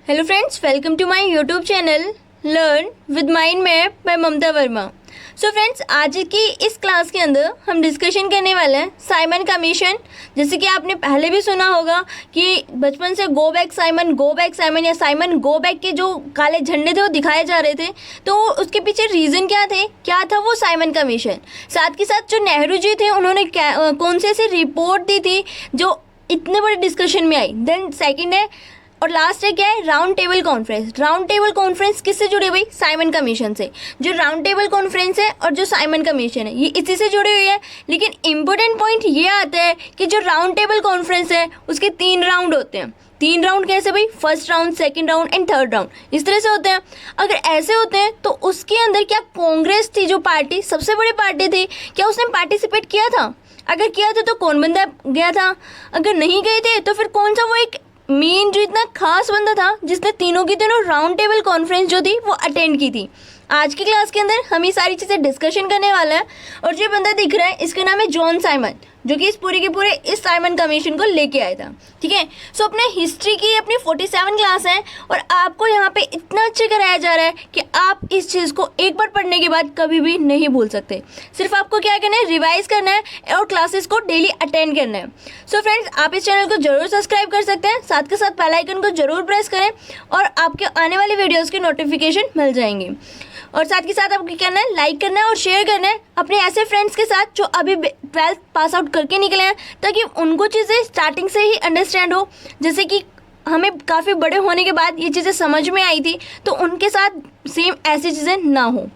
Hello friends, welcome to my YouTube channel learn with mind map by Mamta Verma. So friends, आज की इस class के अंदर हम डिस्कशन करने वाले हैं साइमन कमीशन। जैसे कि आपने पहले भी सुना होगा कि बचपन से गो बैक साइमन या साइमन गो बैक के जो काले झंडे थे वो दिखाए जा रहे थे। तो उसके पीछे रीज़न क्या था वो साइमन कमीशन। साथ के साथ जो नेहरू जी थे उन्होंने कौन से रिपोर्ट दी थी जो इतने बड़े डिस्कशन में आई। देन सेकेंड है और लास्ट है क्या है, round table conference. Round table conference किससे जुड़ी हुई? साइमन कमीशन से। जो राउंड टेबल कॉन्फ्रेंस है और जो साइमन कमीशन है ये इसी से जुड़ी हुई है। लेकिन इम्पोर्टेंट पॉइंट ये आता है कि जो राउंड टेबल कॉन्फ्रेंस है उसके 3 राउंड होते हैं। 3 राउंड कैसे भाई? First round, second round and third round, इस तरह से होते हैं। अगर ऐसे होते हैं तो उसके अंदर क्या कांग्रेस थी जो पार्टी सबसे बड़ी पार्टी थी, क्या उसने पार्टिसिपेट किया था? अगर किया था तो कौन बंदा गया था? अगर नहीं गए थे तो फिर कौन सा वो एक मेन जो इतना खास बंदा था जिसने तीनों की तीनों राउंड टेबल कॉन्फ्रेंस जो थी वो अटेंड की थी? आज की क्लास के अंदर हम ये सारी चीज़ें डिस्कशन करने वाला है। और जो बंदा दिख रहा है इसका नाम है जॉन साइमन, जो कि इस पूरे के पूरे इस साइमन कमीशन को लेके आया था। ठीक है, सो अपने हिस्ट्री की अपनी 47 क्लास है और आपको यहाँ पे इतना अच्छे कराया जा रहा है कि आप इस चीज़ को एक बार पढ़ने के बाद कभी भी नहीं भूल सकते। सिर्फ आपको क्या करना है, रिवाइज करना है और क्लासेस को डेली अटेंड करना है। सो फ्रेंड्स, आप इस चैनल को जरूर सब्सक्राइब कर सकते हैं, साथ के साथ बेल आइकन को जरूर प्रेस करें और आपके आने वाली वीडियोज़ की नोटिफिकेशन मिल जाएंगे। और साथ के साथ आपको क्या करना है, लाइक करना है और शेयर करना है अपने ऐसे फ्रेंड्स के साथ जो अभी 12th पास आउट करके निकले हैं, ताकि उनको चीज़ें स्टार्टिंग से ही अंडरस्टैंड हो। जैसे कि हमें काफ़ी बड़े होने के बाद ये चीज़ें समझ में आई थी, तो उनके साथ सेम ऐसी चीज़ें ना हो।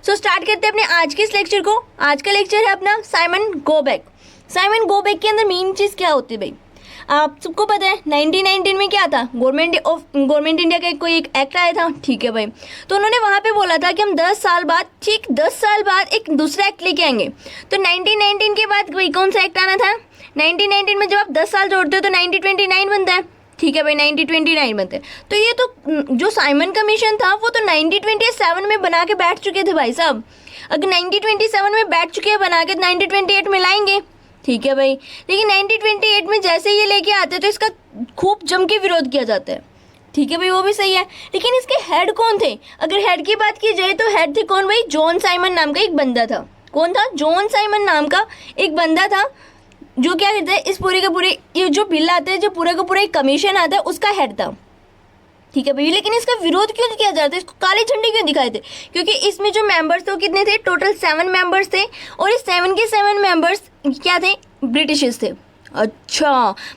सो स्टार्ट करते हैं अपने आज के इस लेक्चर को। आज का लेक्चर है अपना Simon go back. Simon go back के अंदर मेन चीज़ क्या होती है भाई? आप सबको पता है 1919 में क्या था, गवर्नमेंट इंडिया का कोई एक एक्ट आया था। ठीक है भाई, तो उन्होंने वहाँ पे बोला था कि हम 10 साल बाद, ठीक 10 साल बाद एक दूसरा एक्ट लेके आएंगे। तो 1919 के बाद भाई कौन सा एक्ट आना था? 1919 में जब आप 10 साल जोड़ते हो तो 1929 बनता है। ठीक है भाई, 1929 बनते हैं। तो ये तो जो साइमन कमीशन था वो तो 1927 में बना के बैठ चुके थे भाई साहब। अगर 1927 में बैठ चुके हैं बना के 1928 में लाएंगे। ठीक है भाई, लेकिन 1928 में जैसे ये लेके आते हैं तो इसका खूब जम के विरोध किया जाता है। ठीक है भाई, वो भी सही है, लेकिन इसके हेड कौन थे? अगर हेड की बात की जाए तो हेड थे कौन भाई? जॉन साइमन नाम का एक बंदा था। कौन था? जॉन साइमन नाम का एक बंदा था जो क्या कहते हैं, इस पूरे के पूरे ये जो बिल आते हैं, जो पूरा का पूरा एक कमीशन आता है, उसका हेड था। ठीक है भाई, लेकिन इसका विरोध क्यों किया जाता है? इसको काले झंडे क्यों दिखाए थे? क्योंकि इसमें जो मेंबर्स थे वो कितने थे? टोटल 7 मेंबर्स थे और इस 7 के 7 मेंबर्स क्या थे? ब्रिटिशर्स थे। अच्छा,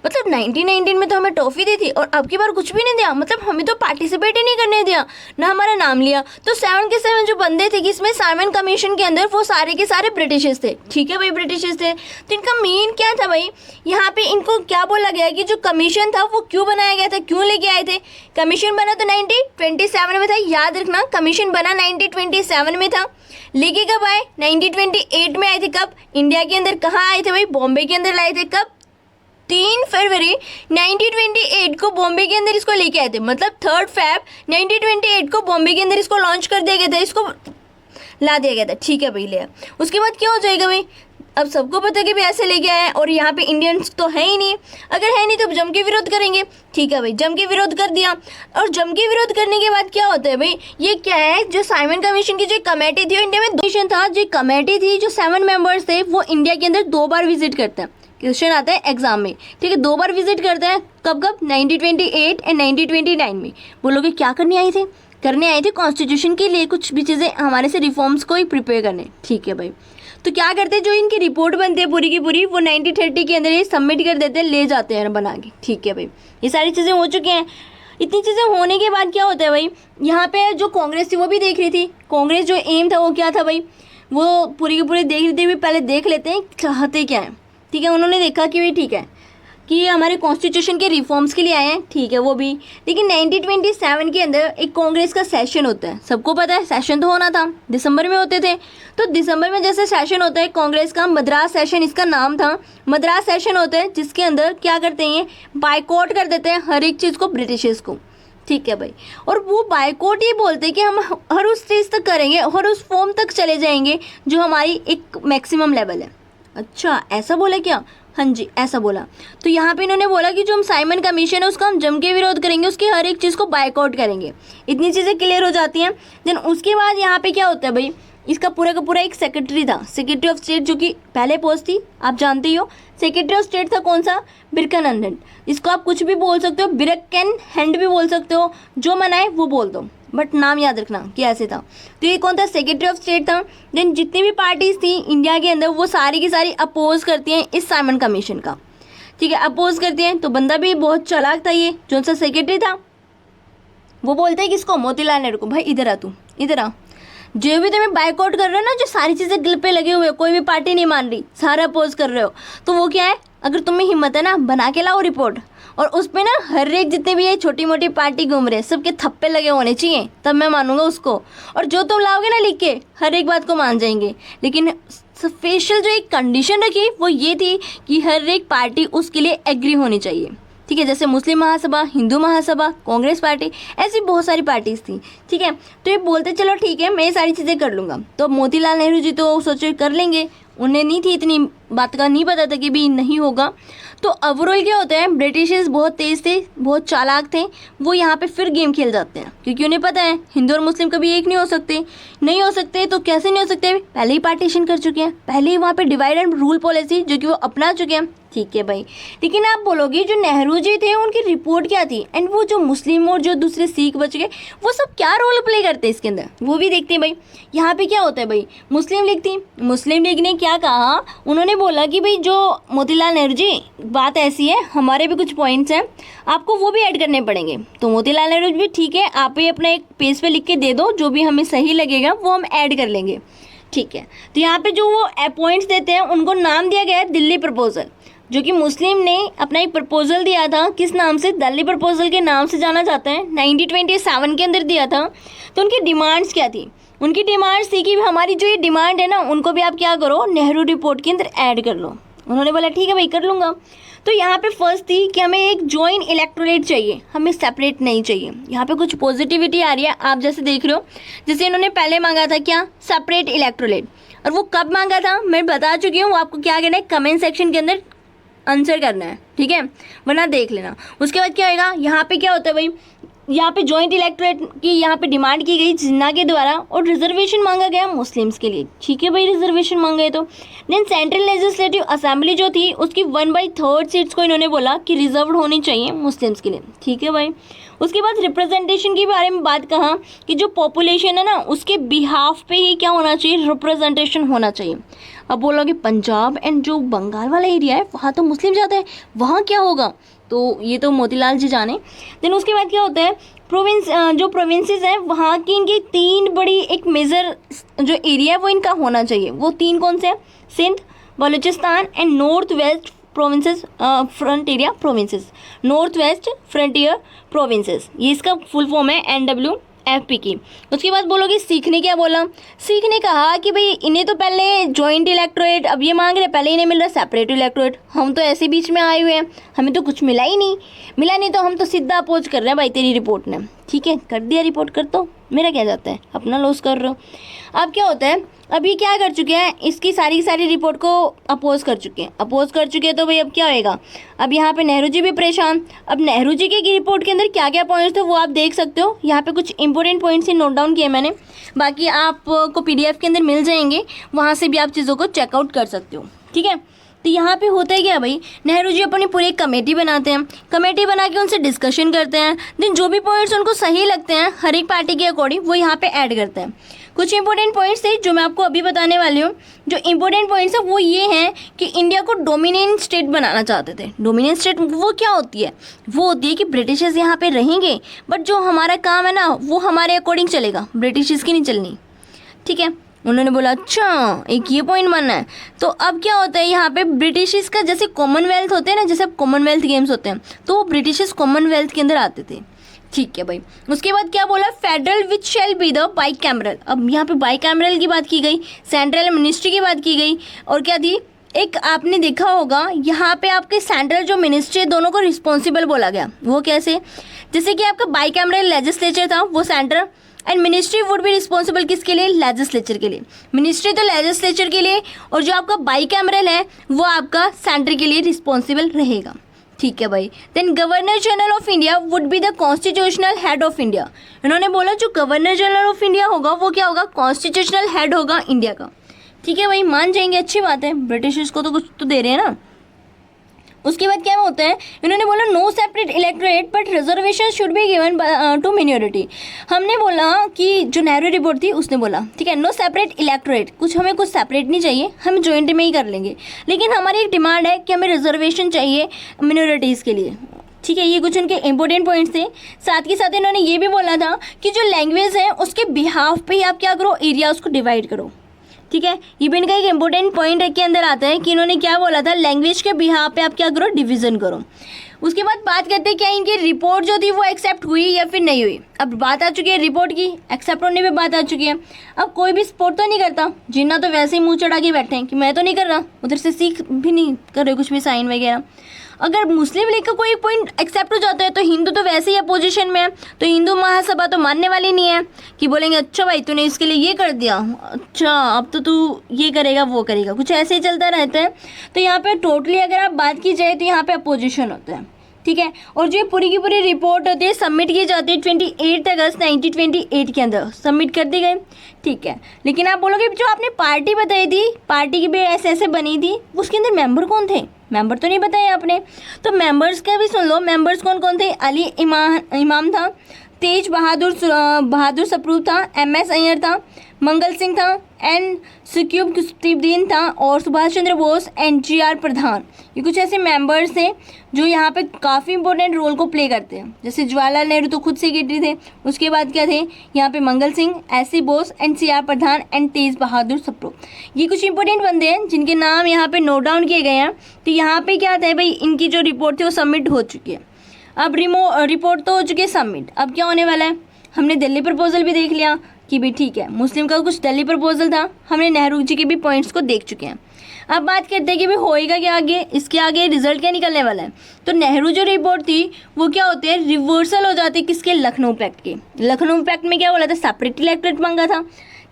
मतलब 1919 में तो हमें टॉफ़ी दी थी और अब की बार कुछ भी नहीं दिया, मतलब हमें तो पार्टिसिपेट ही नहीं करने दिया, ना हमारा नाम लिया। तो 7 के 7 जो बंदे थे कि इसमें साइमन कमीशन के अंदर वो सारे के सारे ब्रिटिशर्स थे। ठीक है भाई, ब्रिटिशर्स थे। तो इनका मेन क्या था भाई? यहाँ पे इनको क्या बोला गया कि जो कमीशन था वो क्यों बनाया गया था, क्यों लेके आए थे? कमीशन बना तो 1927 में था, याद रखना, कमीशन बना 1927 में था। लेके कब आए? 1928 में आए थे। कब? इंडिया के अंदर कहाँ आए थे भाई? बॉम्बे के अंदर लाए थे। कब? 3 फरवरी 1928 को बॉम्बे के अंदर इसको लेके आए थे। मतलब 3 फरवरी 1928 को बॉम्बे के अंदर इसको लॉन्च कर दिया गया था, इसको ला दिया गया था। ठीक है भाई, लिया। उसके बाद क्या हो जाएगा भाई? अब सबको पता है कि भाई ऐसे लेके आए हैं और यहाँ पे इंडियंस तो है ही नहीं। अगर है नहीं तो जम के विरोध करेंगे। ठीक है भाई, जम के विरोध कर दिया। और जम के विरोध करने के बाद क्या होता है भाई? ये क्या है, जो साइमन कमीशन की जो कमेटी थी, इंडिया में 2 कमीशन था, जो कमेटी थी, जो 7 मेंबर्स थे, वो इंडिया के अंदर 2 बार विजिट करते हैं। क्वेश्चन आता है एग्जाम में। ठीक है, 2 बार विजिट करते हैं। कब कब? 1928 एंड 1929 में। बोलोगे क्या करने आए थे? करने आए थे कॉन्स्टिट्यूशन के लिए कुछ भी चीज़ें हमारे से रिफॉर्म्स को ही प्रिपेयर करने। ठीक है भाई, तो क्या करते हैं, जो इनकी रिपोर्ट बनती है पूरी की पूरी, वो 1930 के अंदर ये सबमिट कर देते हैं, ले जाते हैं बना के। ठीक है भाई, ये सारी चीज़ें हो चुकी हैं। इतनी चीज़ें होने के बाद क्या होता है भाई? यहाँ पे जो कांग्रेस थी वो भी देख रही थी। कांग्रेस जो एम था वो क्या था भाई? वो पूरी की पूरी देख रही थी। पहले देख लेते हैं चाहते क्या है। ठीक है, उन्होंने देखा कि भाई ठीक है कि ये हमारे कॉन्स्टिट्यूशन के रिफॉर्म्स के लिए आए हैं। ठीक है, वो भी। लेकिन 1927 के अंदर एक कांग्रेस का सेशन होता है, सबको पता है, सेशन तो होना था, दिसंबर में होते थे। तो दिसंबर में जैसे सेशन होता है कांग्रेस का, मद्रास सेशन इसका नाम था, मद्रास सेशन होता है, जिसके अंदर क्या करते हैं, बाइकआउट कर देते हैं हर एक चीज़ को, ब्रिटिशर्स को। ठीक है भाई, और वो बाइकआउट ही बोलते हैं कि हम हर उस चीज़ तक करेंगे, हर उस फॉर्म तक चले जाएंगे जो हमारी एक मैक्सिमम लेवल है। अच्छा, ऐसा बोले क्या? हाँ जी, ऐसा बोला। तो यहाँ पे इन्होंने बोला कि जो हम साइमन कमीशन है उसका हम जम के विरोध करेंगे, उसकी हर एक चीज़ को बायकआउट करेंगे। इतनी चीज़ें क्लियर हो जाती हैं। देन उसके बाद यहाँ पे क्या होता है भाई, इसका पूरा का पूरा एक सेक्रेटरी था, सेक्रेटरी ऑफ स्टेट, जो कि पहले पोस्ट थी, आप जानते ही हो। सेक्रेटरी ऑफ स्टेट था कौन सा, बिरकन। इसको आप कुछ भी बोल सकते हो, बिरकन हैंड भी बोल सकते हो, जो मनाए वो बोल दो, बट नाम याद रखना कि ऐसे था। तो ये कौन था, सेक्रेटरी ऑफ स्टेट था। देन जितनी भी पार्टीज थी इंडिया के अंदर वो सारी की सारी अपोज करती हैं इस साइमन कमीशन का, ठीक है, अपोज करती हैं। तो बंदा भी बहुत चालाक था, ये जो सा सेक्रेटरी था, वो बोलते हैं किसको, मोतीलाल नेहरू को, भाई इधर आ, तू इधर आ, जो भी तुम्हें बायकआउट कर रहे हो ना, जो सारी चीज़ें दिल पे लगे हुए हो, कोई भी पार्टी नहीं मान रही, सारा अपोज कर रहे हो, तो वो क्या है, अगर तुम्हें हिम्मत है ना, बना के लाओ रिपोर्ट, और उस पर ना हर एक जितने भी ये छोटी मोटी पार्टी घूम रहे सबके थप्पे लगे होने चाहिए, तब मैं मानूंगा उसको। और जो तुम लाओगे ना लिख के, हर एक बात को मान जाएंगे। लेकिन स्पेशल जो एक कंडीशन रखी वो ये थी कि हर एक पार्टी उसके लिए एग्री होनी चाहिए, ठीक है। जैसे मुस्लिम महासभा, हिंदू महासभा, कांग्रेस पार्टी, ऐसी बहुत सारी पार्टीज थी, ठीक है। तो ये बोलते चलो ठीक है मैं ये सारी चीज़ें कर लूँगा। तो मोतीलाल नेहरू जी तो सोचो कर लेंगे, उन्हें नहीं थी इतनी बात का, नहीं पता था कि भी नहीं होगा। तो ओवरऑल क्या होता है, ब्रिटिशर्स बहुत तेज़ थे, बहुत चालाक थे, वो यहाँ पे फिर गेम खेल जाते हैं, क्योंकि उन्हें पता है हिंदू और मुस्लिम कभी एक नहीं हो सकते। नहीं हो सकते तो कैसे नहीं हो सकते, पहले ही पार्टीशन कर चुके हैं, पहले ही वहाँ पे डिवाइड एंड रूल पॉलिसी जो कि वो अपना चुके हैं, ठीक है भाई। लेकिन आप बोलोगे जो नेहरू जी थे उनकी रिपोर्ट क्या थी, एंड वो जो मुस्लिम और जो दूसरे सिख बच गए वो सब क्या रोल प्ले करते हैं इसके अंदर, वो भी देखते हैं भाई। यहाँ पे क्या होता है भाई, मुस्लिम लीग थी, मुस्लिम लीग ने क्या कहा, उन्होंने बोला कि भाई जो मोतीलाल नेहरू जी, बात ऐसी है, हमारे भी कुछ पॉइंट्स हैं, आपको वो भी ऐड करने पड़ेंगे। तो मोतीलाल नेहरू भी ठीक है, आप ही अपना एक पेज पे लिख के दे दो, जो भी हमें सही लगेगा वो हम ऐड कर लेंगे, ठीक है। तो यहाँ पे जो वो पॉइंट्स देते हैं उनको नाम दिया गया है दिल्ली प्रपोजल, जो कि मुस्लिम ने अपना एक प्रपोजल दिया था, किस नाम से, दिल्ली प्रपोजल के नाम से जाना जाता है, 1927 के अंदर दिया था। तो उनकी डिमांड्स क्या थी, उनकी डिमांड्स थी कि हमारी जो ये डिमांड है ना उनको भी आप क्या करो, नेहरू रिपोर्ट के अंदर ऐड कर लो। उन्होंने बोला ठीक है भाई कर लूँगा। तो यहाँ पे फर्स्ट थी कि हमें एक जॉइंट इलेक्टोरेट चाहिए, हमें सेपरेट नहीं चाहिए। यहाँ पे कुछ पॉजिटिविटी आ रही है, आप जैसे देख रहे हो, जैसे इन्होंने पहले मांगा था क्या, सेपरेट इलेक्टोरेट, और वो कब मांगा था मैं बता चुकी हूँ, आपको क्या करना है कमेंट सेक्शन के अंदर आंसर करना है, ठीक है, वरना देख लेना। उसके बाद क्या होगा, यहाँ पे क्या होता है भाई, यहाँ पे जॉइंट इलेक्टोरेट की यहाँ पे डिमांड की गई जिन्ना के द्वारा, और रिजर्वेशन मांगा गया मुस्लिम्स के लिए, ठीक है भाई, रिजर्वेशन मांगे तो। देन सेंट्रल लेजिस्लेटिव असेंबली जो थी उसकी 1/3 सीट्स को इन्होंने बोला कि रिजर्व होनी चाहिए मुस्लिम्स के लिए, ठीक है भाई। उसके बाद रिप्रेजेंटेशन के बारे में बात कहा कि जो पॉपुलेशन है ना उसके बिहाफ पे ही क्या होना चाहिए, रिप्रेजेंटेशन होना चाहिए। अब बोलोगे पंजाब एंड जो बंगाल वाला एरिया है वहाँ तो मुस्लिम ज़्यादा है, वहाँ क्या होगा, तो ये तो मोतीलाल जी जाने। देन उसके बाद क्या होता है, जो प्रोविंसेस हैं वहाँ की इनकी 3 बड़ी एक मेजर जो एरिया है वो इनका होना चाहिए। वो 3 कौन से हैं, Sindh, Balochistan and North West provinces, frontier provinces, North West frontier provinces, ये इसका फुल फॉर्म है NWFP की। उसके बाद बोलोगे सीख ने क्या बोला, सीख ने कहा कि भाई इन्हें तो पहले जॉइंट इलेक्टोरेट, अब ये मांग रहे, पहले इन्हें मिल रहा सेपरेट इलेक्टोरेट, हम तो ऐसे बीच में आए हुए हैं, हमें तो कुछ मिला ही नहीं, तो हम तो सीधा अपोज कर रहे हैं भाई तेरी रिपोर्ट ने, ठीक है, कर दिया रिपोर्ट, कर दो, मेरा क्या जाता है, अपना लॉस कर रहे हो। अब क्या होता है, अब ये क्या कर चुके हैं, इसकी सारी रिपोर्ट को अपोज कर चुके हैं, तो भाई अब क्या होएगा, अब यहाँ पे नेहरू जी भी परेशान। अब नेहरू जी की रिपोर्ट के अंदर क्या क्या पॉइंट्स थे वो आप देख सकते हो, यहाँ पे कुछ इंपॉर्टेंट पॉइंट्स ही नोट डाउन किए मैंने, बाकी आपको PDF के अंदर मिल जाएंगे, वहाँ से भी आप चीज़ों को चेकआउट कर सकते हो, ठीक है। तो यहाँ पे होता है क्या भाई, नेहरू जी अपनी पूरी एक कमेटी बनाते हैं, कमेटी बना के उनसे डिस्कशन करते हैं, देन जो भी पॉइंट्स उनको सही लगते हैं हर एक पार्टी के अकॉर्डिंग वो यहाँ पे ऐड करते हैं। कुछ इंपॉर्टेंट पॉइंट्स थे जो मैं आपको अभी बताने वाली हूँ। जो इंपॉर्टेंट पॉइंट्स है वो ये हैं कि इंडिया को डोमिनेंट स्टेट बनाना चाहते थे। डोमिनेंट स्टेट वो क्या होती है, वो होती है कि ब्रिटिशर्स यहाँ पे रहेंगे बट जो हमारा काम है ना वो हमारे अकॉर्डिंग चलेगा, ब्रिटिशर्स की नहीं चलनी, ठीक है। उन्होंने बोला अच्छा एक ये पॉइंट मानना है। तो अब क्या होता है यहाँ पे ब्रिटिशर्स का जैसे कॉमनवेल्थ होते हैं ना, जैसे कॉमनवेल्थ गेम्स होते हैं तो वो ब्रिटिशर्स कॉमनवेल्थ के अंदर आते थे, ठीक है भाई। उसके बाद क्या बोला, federal which shall be the bicameral. अब यहाँ पे बाइकैमरल की बात की गई, सेंट्रल मिनिस्ट्री की बात की गई, और क्या थी एक आपने देखा होगा यहाँ पे आपके सेंट्रल जो मिनिस्ट्री दोनों को रिस्पॉन्सिबल बोला गया। वो कैसे? जैसे कि आपका बाईकैमरल लेजिस्लेचर था वो centre, and ministry would be responsible किसके लिए? लेजिस्लेचर के लिए। मिनिस्ट्री तो लेजिस्लेचर के लिए और जो आपका बाईकैमरल है वो आपका सेंटर के लिए रिस्पॉन्सिबल रहेगा। ठीक है भाई। Then governor general of India would be the constitutional head of India. इन्होंने बोला जो गवर्नर जनरल ऑफ इंडिया होगा वो क्या होगा? कॉन्स्टिट्यूशनल हेड होगा इंडिया का। ठीक है भाई, मान जाएंगे, अच्छी बात है, ब्रिटिशर्स को तो कुछ तो दे रहे हैं ना। उसके बाद क्या होता है? इन्होंने बोला no separate electorate but reservation should be given to minority. हमने बोला कि जो नेहरू रिपोर्ट थी उसने बोला ठीक है नो सेपरेट इलेक्टोरेट, हमें कुछ सेपरेट नहीं चाहिए, हम जॉइंट में ही कर लेंगे, लेकिन हमारी एक डिमांड है कि हमें रिजर्वेशन चाहिए मिनोरिटीज़ के लिए। ठीक है, ये कुछ उनके इंपॉर्टेंट पॉइंट्स थे। साथ के साथ इन्होंने ये भी बोला था कि जो लैंग्वेज है उसके बिहाफ पे ही आप क्या करो? एरिया उसको डिवाइड करो। ठीक है, ये भी इनका एक इंपॉर्टेंट पॉइंट के अंदर आता है कि इन्होंने क्या बोला था? लैंग्वेज के बिहाफ पे आप क्या करो? डिवीज़न करो। उसके बाद बात करते हैं क्या इनकी रिपोर्ट जो थी वो एक्सेप्ट हुई या फिर नहीं हुई। अब बात आ चुकी है रिपोर्ट की, एक्सेप्ट होने पे बात आ चुकी है। अब कोई भी सपोर्ट तो नहीं करता, जिन्ना तो वैसे ही मुंह चढ़ा के बैठे हैं कि मैं तो नहीं कर रहा, उधर से सीख भी नहीं कर रहे कुछ भी साइन वगैरह। अगर मुस्लिम लीग का कोई पॉइंट एक्सेप्ट हो जाता है तो हिंदू तो वैसे ही अपोजिशन में है, तो हिंदू महासभा तो मानने वाली नहीं है कि बोलेंगे अच्छा भाई तूने इसके लिए ये कर दिया, अच्छा अब तो तू ये करेगा वो करेगा, कुछ ऐसे ही चलता रहता है। तो यहाँ पे टोटली अगर आप बात की जाए तो यहाँ पे अपोजिशन होता है। ठीक है, और जो पूरी की पूरी रिपोर्ट होती है सबमिट की जाती है 28 अगस्त 1928 के अंदर सबमिट कर दी गई। ठीक है, लेकिन आप बोलोगे जो आपने पार्टी बताई थी, पार्टी की भी ऐसे बनी थी, उसके अंदर मेंबर कौन थे? मेंबर तो नहीं बताया आपने, तो मेंबर्स का भी सुन लो। मेंबर्स कौन कौन थे? अली इमाम था, तेज बहादुर सप्रू था, MS अय्यर था, मंगल सिंह था, एंड सुक्यूब कुतुबुद्दीन था, और सुभाष चंद्र बोस एंड GR प्रधान। ये कुछ ऐसे मेंबर्स थे जो यहाँ पे काफ़ी इंपॉर्टेंट रोल को प्ले करते हैं। जैसे जवाहरलाल नेहरू तो खुद सेक्रेटरी थे, उसके बाद क्या थे यहाँ पे? Mangal Singh, SC Bose and CR Pradhan and Tej Bahadur Sapru. ये कुछ इंपॉर्टेंट बंदे हैं जिनके नाम यहाँ पे नोट डाउन किए गए हैं। तो यहाँ पे क्या था भाई, इनकी जो रिपोर्ट थी वो सबमिट हो चुकी है। अब रिपोर्ट तो हो चुकी है सबमिट, अब क्या होने वाला है? हमने दिल्ली प्रपोजल भी देख लिया कि भाई ठीक है मुस्लिम का कुछ दिल्ली प्रपोजल था, हमने नेहरू जी के भी पॉइंट्स को देख चुके हैं। अब बात करते हैं कि भाई होएगा क्या आगे, इसके आगे रिजल्ट क्या निकलने वाला है। तो नेहरू जो रिपोर्ट थी वो क्या होती है? रिवर्सल हो जाती है किसके? लखनऊ पैक्ट के। लखनऊ पैक्ट में क्या बोला था? सेपरेट इलेक्टोरेट मांगा था।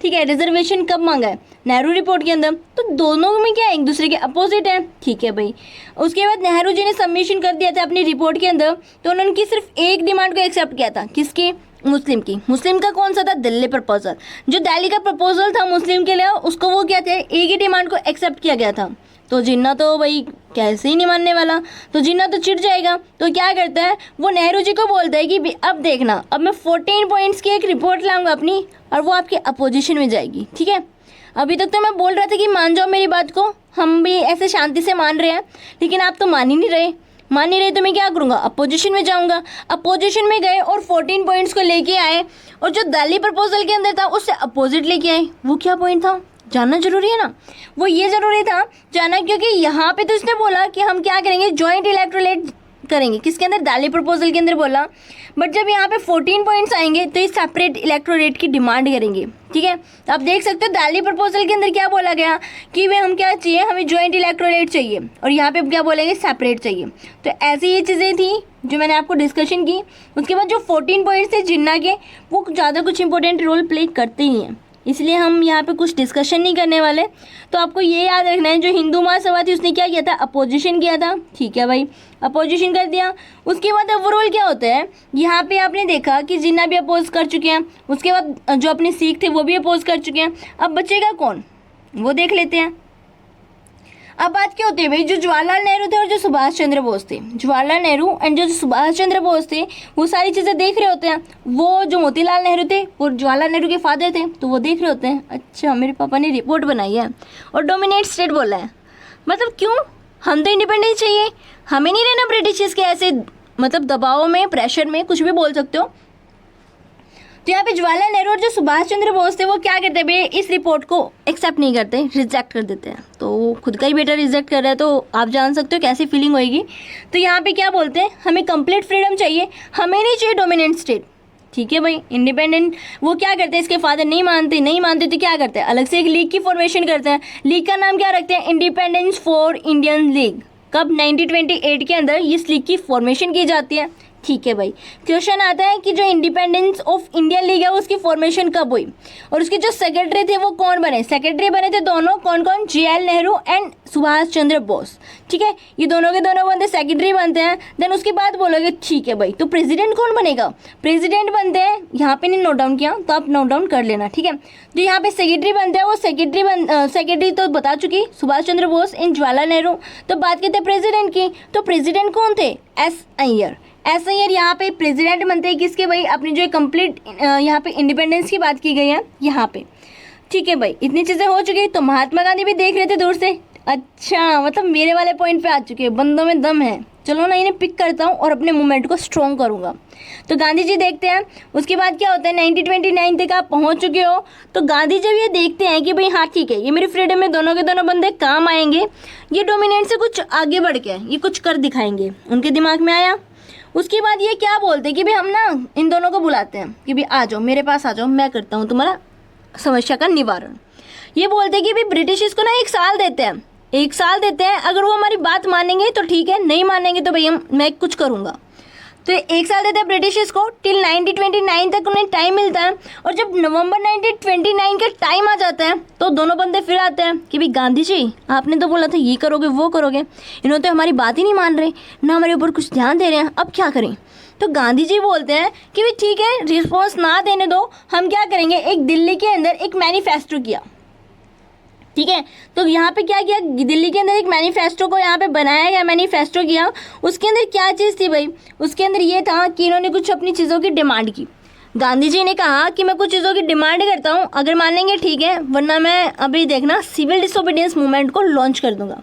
ठीक है, रिजर्वेशन कब मांगा है? नेहरू रिपोर्ट के अंदर। तो दोनों में क्या एक दूसरे के अपोजिट है। ठीक है भाई, उसके बाद नेहरू जी ने सबमिशन कर दिया था अपनी रिपोर्ट के अंदर, तो उन्होंने सिर्फ एक डिमांड को एक्सेप्ट किया था, किसकी? मुस्लिम की। मुस्लिम का कौन सा था? दिल्ली प्रपोजल। जो दिल्ली का प्रपोजल था मुस्लिम के लिए उसको वो क्या थे? एक ही डिमांड को एक्सेप्ट किया गया था। तो जिन्ना तो भाई कैसे ही नहीं मानने वाला, तो जिन्ना तो चिढ़ जाएगा। तो क्या करता है वो? नेहरू जी को बोलता है कि अब देखना, अब मैं 14 पॉइंट्स की एक रिपोर्ट लाऊंगा अपनी, और वो आपके अपोजिशन में जाएगी। ठीक है, अभी तक तो मैं बोल रहा था कि मान जाओ मेरी बात को, हम भी ऐसे शांति से मान रहे हैं, लेकिन आप तो मान ही नहीं रहे। तो मैं क्या करूँगा? अपोजिशन में जाऊँगा। अपोजिशन में गए और 14 पॉइंट्स को लेके आए, और जो दिल्ली प्रपोजल के अंदर था उससे अपोजिट लेके आए। वो क्या पॉइंट था जानना जरूरी है ना? वो ये ज़रूरी था जानना, क्योंकि यहाँ पे तो इसने बोला कि हम क्या करेंगे? जॉइंट इलेक्टोरेट करेंगे। किसके अंदर? दिल्ली प्रपोजल के अंदर बोला। बट जब यहाँ पे 14 पॉइंट्स आएंगे तो ये सेपरेट इलेक्टोरेट की डिमांड करेंगे। ठीक है, तो आप देख सकते हो दिल्ली प्रपोजल के अंदर क्या बोला गया कि भाई हम क्या चाहिए? हमें जॉइंट इलेक्टोरेट चाहिए, और यहाँ पे क्या बोलेंगे? सेपरेट चाहिए। तो ऐसी ये चीज़ें थी जो मैंने आपको डिस्कशन की। उसके बाद जो 14 पॉइंट्स थे जिन्ना के, वो ज़्यादा कुछ इंपॉर्टेंट रोल प्ले करते ही हैं, इसलिए हम यहाँ पे कुछ डिस्कशन नहीं करने वाले। तो आपको ये याद रखना है जो हिंदू महासभा थी उसने क्या किया था? अपोजिशन किया था। ठीक है भाई, अपोजिशन कर दिया। उसके बाद ओवरऑल क्या होता है? यहाँ पे आपने देखा कि जिन्ना भी अपोज कर चुके हैं, उसके बाद जो अपने सिख थे वो भी अपोज कर चुके हैं। अब बचेगा कौन? वो देख लेते हैं। अब बात क्या होती है भाई, जो जवाहरलाल नेहरू थे और जो सुभाष चंद्र बोस थे, जवाहरलाल नेहरू एंड जो सुभाष चंद्र बोस थे वो सारी चीज़ें देख रहे होते हैं। वो जो मोतीलाल नेहरू थे वो जवाहरलाल नेहरू के फादर थे, तो वो देख रहे होते हैं अच्छा मेरे पापा ने रिपोर्ट बनाई है और डोमिनेट स्टेट बोला है, मतलब क्यों? हम तो इंडिपेंडेंस चाहिए, हमें नहीं रहना ब्रिटिश के ऐसे मतलब दबाव में, प्रेशर में, कुछ भी बोल सकते हो। तो यहाँ पे जवाहरलाल नेहरू और जो सुभाष चंद्र बोस थे वो क्या करते हैं भाई? इस रिपोर्ट को एक्सेप्ट नहीं करते, रिजेक्ट कर देते हैं। तो खुद का ही बेटा रिजेक्ट कर रहा है तो आप जान सकते हो कैसी फीलिंग होएगी। तो यहाँ पे क्या बोलते हैं? हमें कंप्लीट फ्रीडम चाहिए, हमें नहीं चाहिए डोमिनेंट स्टेट। ठीक है भाई। इंडिपेंडेंट वो क्या करते हैं, इसके फादर नहीं मानते तो क्या करते हैं, अलग से एक लीग की फॉर्मेशन करते हैं। लीग का नाम क्या रखते हैं, इंडिपेंडेंस फॉर इंडियन लीग। कब, 1928 के अंदर इस लीग की फॉर्मेशन की जाती है। ठीक है भाई। क्वेश्चन आता है कि जो इंडिपेंडेंस ऑफ इंडियन लीग है उसकी फॉर्मेशन कब हुई, और उसके जो सेक्रेटरी थे वो कौन बने। सेक्रेटरी बने थे दोनों, कौन कौन, JL नेहरू एंड सुभाष चंद्र बोस। ठीक है, ये दोनों के दोनों बंदे सेक्रेटरी बनते हैं। देन उसके बाद बोलोगे ठीक है भाई, तो प्रेसिडेंट कौन बनेगा, प्रेसिडेंट बनते हैं, यहाँ पे नहीं नोट डाउन किया तो आप नोट डाउन कर लेना। ठीक है, जो यहाँ पे सेक्रेटरी बनते हैं वो सेक्रेटरी तो बता चुकी, सुभाष चंद्र बोस एंड जवाहरलाल नेहरू। तो बात करते हैं प्रेसिडेंट की, तो प्रेसिडेंट कौन थे, एस अय्यर। ऐसा यार यहाँ पे प्रेसिडेंट बनते हैं किसके भाई, अपनी जो कंप्लीट यहाँ पे इंडिपेंडेंस की बात की गई है यहाँ पे। ठीक है भाई, इतनी चीज़ें हो चुकी। तो महात्मा गांधी भी देख रहे थे दूर से, अच्छा मतलब मेरे वाले पॉइंट पे आ चुके हैं, बंदों में दम है। चलो ना, इन्हें पिक करता हूँ और अपने मूवमेंट को स्ट्रॉन्ग करूँगा। तो गांधी जी देखते हैं, उसके बाद क्या होता है, 1929 तक आप पहुँच चुके हो। तो गांधी जब ये देखते हैं कि भाई हाँ ठीक है, ये मेरी फ्रीडम में दोनों के दोनों बंदे काम आएंगे, ये डोमिनेंट से कुछ आगे बढ़ के ये कुछ कर दिखाएंगे, उनके दिमाग में आया। उसके बाद ये क्या बोलते हैं कि भाई हम ना इन दोनों को बुलाते हैं कि भाई आ जाओ मेरे पास आ जाओ, मैं करता हूँ तुम्हारा समस्या का निवारण। ये बोलते हैं कि भाई ब्रिटिश इसको ना 1 साल देते हैं, 1 साल देते हैं, अगर वो हमारी बात मानेंगे तो ठीक है, नहीं मानेंगे तो भाई मैं कुछ करूँगा। तो 1 साल देते हैं ब्रिटिश को, टिल 1929 तक उन्हें टाइम मिलता है। और जब नवंबर 1929 का टाइम आ जाता है तो दोनों बंदे फिर आते हैं कि भाई गांधी जी आपने तो बोला था ये करोगे वो करोगे, इन्होंने तो हमारी बात ही नहीं मान रहे, ना हमारे ऊपर कुछ ध्यान दे रहे हैं, अब क्या करें। तो गांधी जी बोलते हैं कि भाई ठीक है, रिस्पॉन्स ना देने दो, हम क्या करेंगे, एक दिल्ली के अंदर एक मैनिफेस्टो किया। ठीक है, तो यहाँ पे क्या किया, दिल्ली के अंदर एक मैनिफेस्टो को यहाँ पे बनाया गया, मैनिफेस्टो किया। उसके अंदर क्या चीज़ थी भाई, उसके अंदर ये था कि इन्होंने कुछ अपनी चीज़ों की डिमांड की। गांधी जी ने कहा कि मैं कुछ चीज़ों की डिमांड करता हूँ, अगर मानेंगे ठीक है, वरना मैं अभी देखना सिविल डिसोबीडियंस मूवमेंट को लॉन्च कर दूंगा।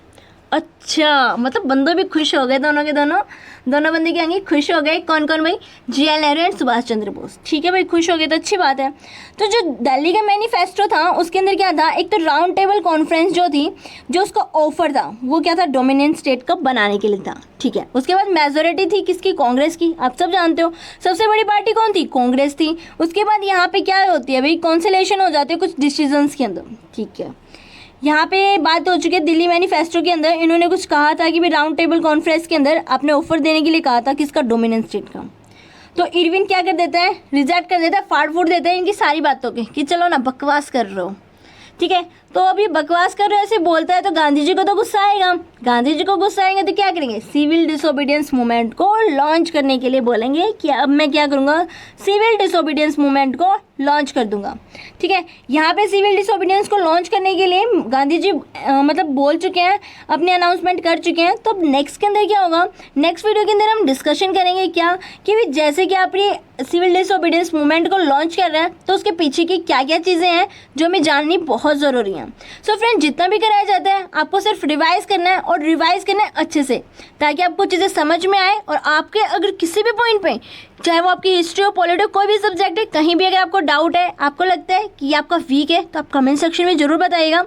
अच्छा, मतलब बंदे भी खुश हो गए, दोनों के दोनों बंदे क्या खुश हो गए। कौन कौन भाई, JL नेहरू एंड सुभाष चंद्र बोस। ठीक है भाई, खुश हो गए तो अच्छी बात है। तो जो दिल्ली का मैनिफेस्टो था उसके अंदर क्या था, एक तो राउंड टेबल कॉन्फ्रेंस जो थी, जो उसका ऑफर था वो क्या था, डोमिनेंट स्टेट का बनाने के लिए था। ठीक है, उसके बाद मेजोरिटी थी किसकी, कांग्रेस की, आप सब जानते हो सबसे बड़ी पार्टी कौन थी, कांग्रेस थी। उसके बाद यहाँ पे क्या होती है भाई, कॉन्सलेशन हो जाती है कुछ डिसीजंस के अंदर। ठीक है, यहाँ पे बात हो चुकी है दिल्ली मैनिफेस्टो के अंदर, इन्होंने कुछ कहा था कि भाई राउंड टेबल कॉन्फ्रेंस के अंदर आपने ऑफर देने के लिए कहा था किसका, डोमिनेंट स्टेट का। तो इरविन क्या कर देता है, रिजेक्ट कर देता है, फाड़ फूड़ देता है इनकी सारी बातों के कि चलो ना बकवास कर रहे हो। ठीक है, तो अभी बकवास कर रहे हो ऐसे बोलता है तो गांधी जी को तो गुस्सा आएगा। गांधी जी को गुस्सा आएगा तो क्या करेंगे, सिविल डिसोबीडियंस मूवमेंट को लॉन्च करने के लिए बोलेंगे कि अब मैं क्या करूँगा, सिविल डिसोबीडियंस मूवमेंट को लॉन्च कर दूंगा। ठीक है, यहाँ पे सिविल डिसोबीडियंस को लॉन्च करने के लिए गांधी जी मतलब बोल चुके हैं, अपने अनाउंसमेंट कर चुके हैं। तो अब नेक्स्ट के अंदर क्या होगा, नेक्स्ट वीडियो के अंदर हम डिस्कशन करेंगे क्या कि भी जैसे कि आप ये सिविल डिसोबीडियंस मूवमेंट को लॉन्च कर रहे हैं तो उसके पीछे की क्या क्या चीज़ें हैं जो हमें जाननी बहुत ज़रूरी है। सो फ्रेंड, जितना भी कराया जाता है आपको सिर्फ रिवाइज करना है और रिवाइज करना है अच्छे से, ताकि आपको चीज़ें समझ में आए। और आपके अगर किसी भी पॉइंट पे, चाहे वो आपकी हिस्ट्री हो, पॉलिटी, कोई भी सब्जेक्ट है, कहीं भी अगर आपको डाउट है, आपको लगता है कि आपका वीक है, तो आप कमेंट सेक्शन में ज़रूर बताइएगा।